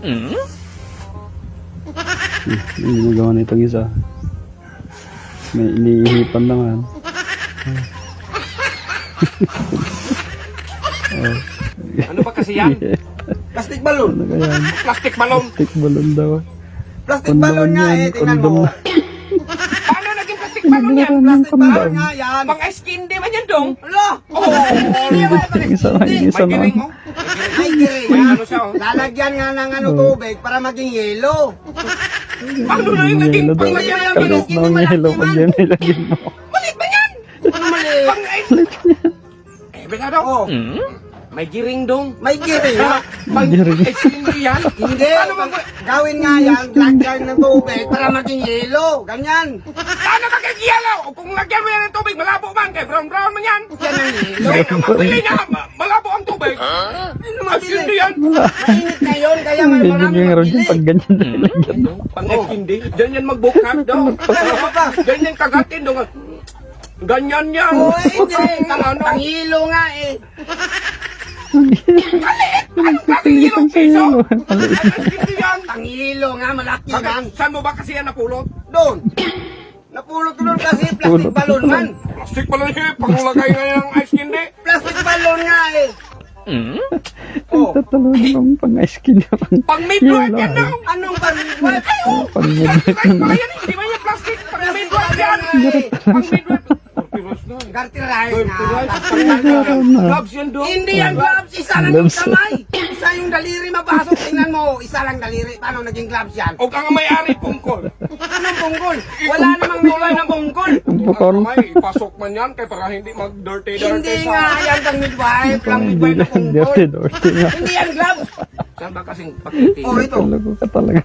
Yung ginagawa na itong isa. May iniihipan naman. Ano ba kasi yan? Plastic balloon. Ano kaya yan? Plastic balloon. Plastic balloon daw. Plastic balloon nga eh. Tingnan Kondom mo. na. Paano naging plastic balloon yan? Naglaro ng Plastic balloon kondom. nga yan. Pang ice candy man yan dong. Alo. Oh. Yung isa na, yung isa May na. giring mo. Ay, giring. May ano siya oh. Lalagyan nga ng tubig para maging yelo. Ano na yung naging Yelo daw. panglagyan ng Kalot na ang yelo pag yan nilagyan mo. Malit ba yan? Ano mali? Pang ice. Eh, binado. Oh, May giring dong. may giring. Ha? Pang Giring. ice candy yan? Hindi. Ano ba? Gawin nga yan, lagyan ng tubig para maging yelo. Ganyan. Paano magkakiyalaw? O kung lagyan mo yan ng tubig, malabo man. Kaya brown man yan. Yan ang yelo. Kaya naman, pili niya. Malabo ang tubig. Ano Ice candy mabili? yan. Mainit ngayon, kaya may Hindi marami yung erosion mabili. pag ganyan nilagyan mo. Pang ice candy. Diyan yan magbukap daw. Ano pa? Diyan yan kagatin daw. Ganyan yan. Oh, Huwag hindi. kang ano. Ang yelo nga eh. Maliit. Anong klaseng yellow piso? Maliit. Ice candy yan. Ang yelo nga, malaki man. Bakit? Saan mo ba kasi yan napulot? Doon. Napulot doon kasi plastic Pulot. balloon man. Plastic pala niya eh. Panglagay nga yan ng ice candy. Plastic balloon nga eh. Oh. Tatalon ng pang-ice cream. Pang midwife yan daw. Anong pang-midwife? Pang midwife Plastic pala yan. Hindi ba yan plastic? Pang midwife yan. Pang midwife. Gartirize nga. Gloves yan doon. Hindi yan gloves, isa lang yung kamay. Isa yung daliri mapasok. Tingnan mo, isa lang daliri. Paano naging gloves yan? O kang may-ari pungkol. Anong bungkol? Wala namang nilay ng bungkol. Pukol. May ipasok man yan kaya para hindi mag-dirty-dirty Hindi sa... nga yan pang midwife. Lang Hindi midwife na na bungkol. dirty nga. Hindi yan gloves. Saan ba kasing pakiti? Oh, ito. Talago ka talaga.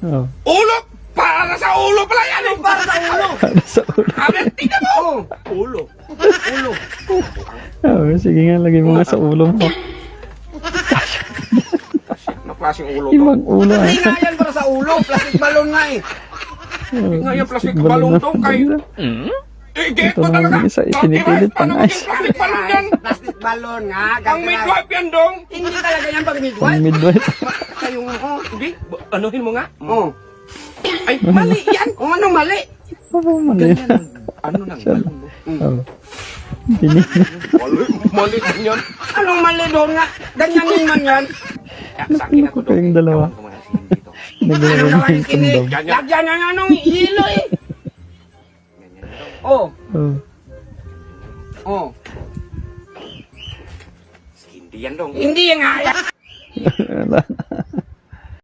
Oh, Ulo! Para sa ulo pala yan eh! Para sa ulo. para sa ulo. Amin, tingnan mo! Ulo. Ulo. Oh, sige nga, lagay mo nga sa ulo mo. Ano klaseng ulo to? Ibang ulo ah. Hindi nga yan para sa ulo. Plastic balloon nga eh. Nga yung plastic balloon to kay... Eh, get Ito mo naman talaga! yung isa, ipinipilit Paano pang ice. maging plastic balloon yan? Plastic balloon nga. Ang Gartirize. midwife yan dong! Hindi talaga yan pang Pang midwife. midwife. Kayong... Hindi? Anuhin mo nga? Oh. Ay, mali yan! Kung anong mali. Oh, mali na. Ano nang balon mo? Oh. Bini. Mali din yan. Anong mali doon nga? Ganyan din man yan. Sa akin ako Ano kayong dalawa? Nagawin Anong mo naman yung ikinig? kondom. Lagyan na nga nung hilo eh. Oh. Oh. Oh. Hindi yan dong. Hindi nga yan. Wala na.